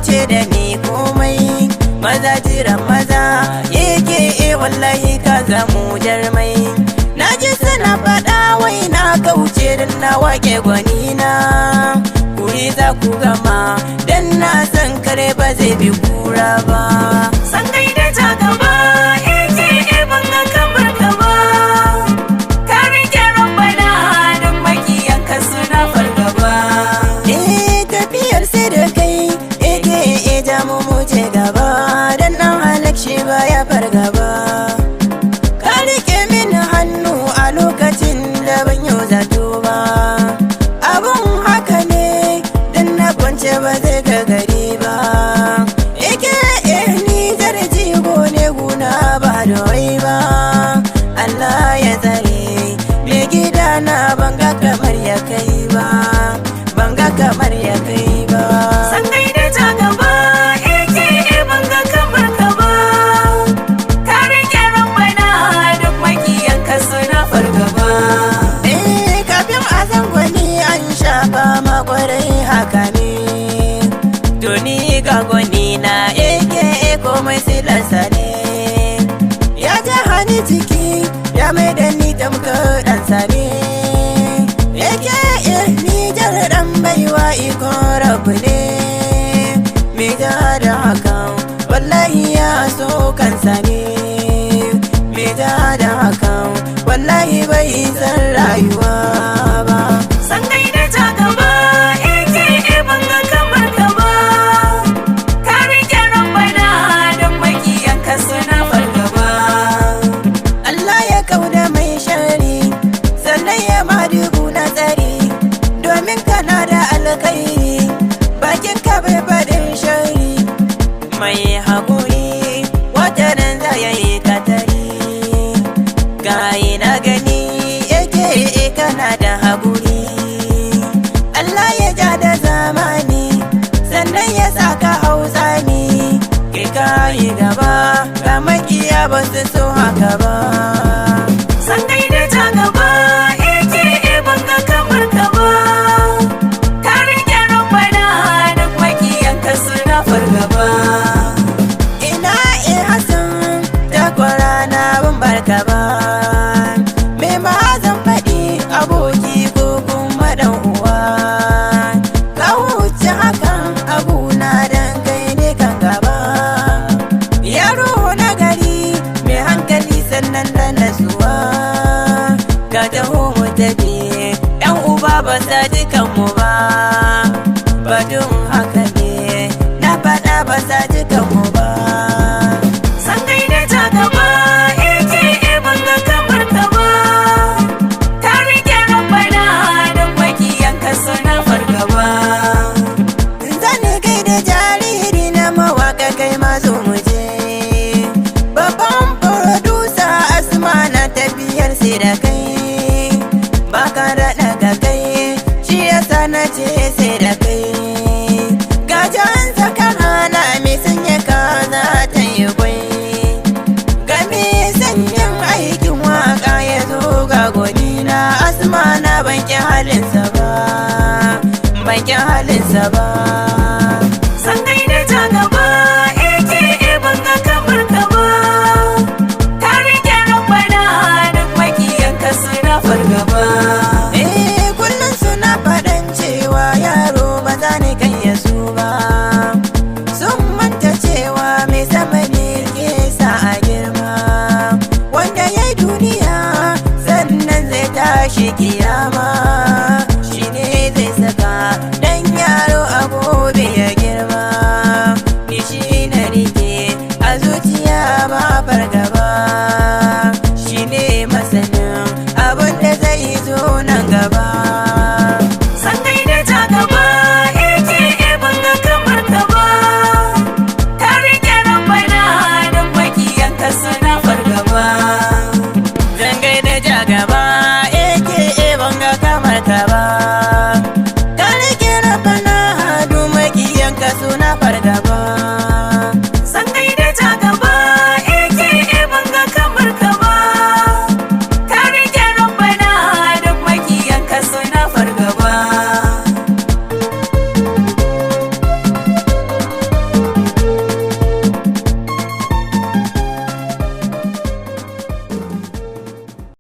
wuce da ni komai, maza jiran maza yake wallahi ka zamu jarmai. Na ji suna faɗa wai na kauce dan na wake gwanina, kuri za ku gama dan na san kare ba zai bi kura ba. San gaida ta gaba yake ban ga kamar ka ba, ka rike rabbana dan makiyanka suna fargaba. Tafiyar sai da kai yake ja mu ce gaba, dan nan halak shi baya fargaba. Ka rike min hannu a lokacin da ban yi zato ba, abun haka ne dan na kwance ba zai ga gari ba. Ni jigo ne guna ba da wai ba, Allah ya tsare mai gida na banga kamar ya kai ba, banga kamar ya kai ba. San gaida ta gaba yake banga kamar ka ba, ka rike rabbana duk makiyanka suna fargaba. Kafin a zangwani an shafa makwarai haka ne, to ni ga gwani na yake komai silarsa ne. Ya ja hani ciki ya mai da ni tamkar ɗansa ne, yake ni jar ɗan baiwa iko rabu ne. Me ja da hakan wallahi ya so kansa ne, me ja da hakan wallahi bai san rayuwa ba. San gaida ta gaba yake banga kamar ka ba, ka rike rabbana don makiyanka suna fargaba. Allah ya kauda mai shari sannan ya ma dubu na tsari, domin kana da alkhairi bakin ka bai faɗin shari. Mai haƙuri wata nan za ya yi katari, gayi na gani yake kana da haƙuri. Allah ya ja da zamani sannan ya saka hausani, kai kayi gaba ga makiya ba su so haka ba. San gaida ta gaba yake banga kamar ka ba, ka rike rabbana duk makiyanka suna fargaba. Ina Hassan da kwarana ban barka ba, me ma zan faɗi aboki ko kuma ɗan uwa. Ka wuce hakan abuna dan kai ne kan gaba, yaro na gari mai hankali sannan da nasuwa. Ka taho mu tafi ɗan uba ba sa dukanmu ba, badun haka ne na faɗa ba sa dukanmu ba. San gaida ta gaba yake banga kamar ka ba, ka rike rabbana don makiyanka suna fargaba. Zane gaida jariri na mawaka kai ma zo mu je, babban producer Asma na tafiyar sai da kai, baka raɗa ga kai shi yasa na ce sai da kai. Gajan zakara na mai sanya kaza ta yi kwai, game sanyin aikin waka ya zo ga gwani na Asma na banki halinsa ba, banki halinsa ba. San gaida ta gaba yake banga kamar ka ba, ka rike rabbana duk makiyanka suna fargaba. Kullum suna faɗan cewa yaro ba za ni kan yasu ba, sun manta cewa mai sama ne ke sa a girma, wanda ya yi duniya sannan zai tashi kiyama.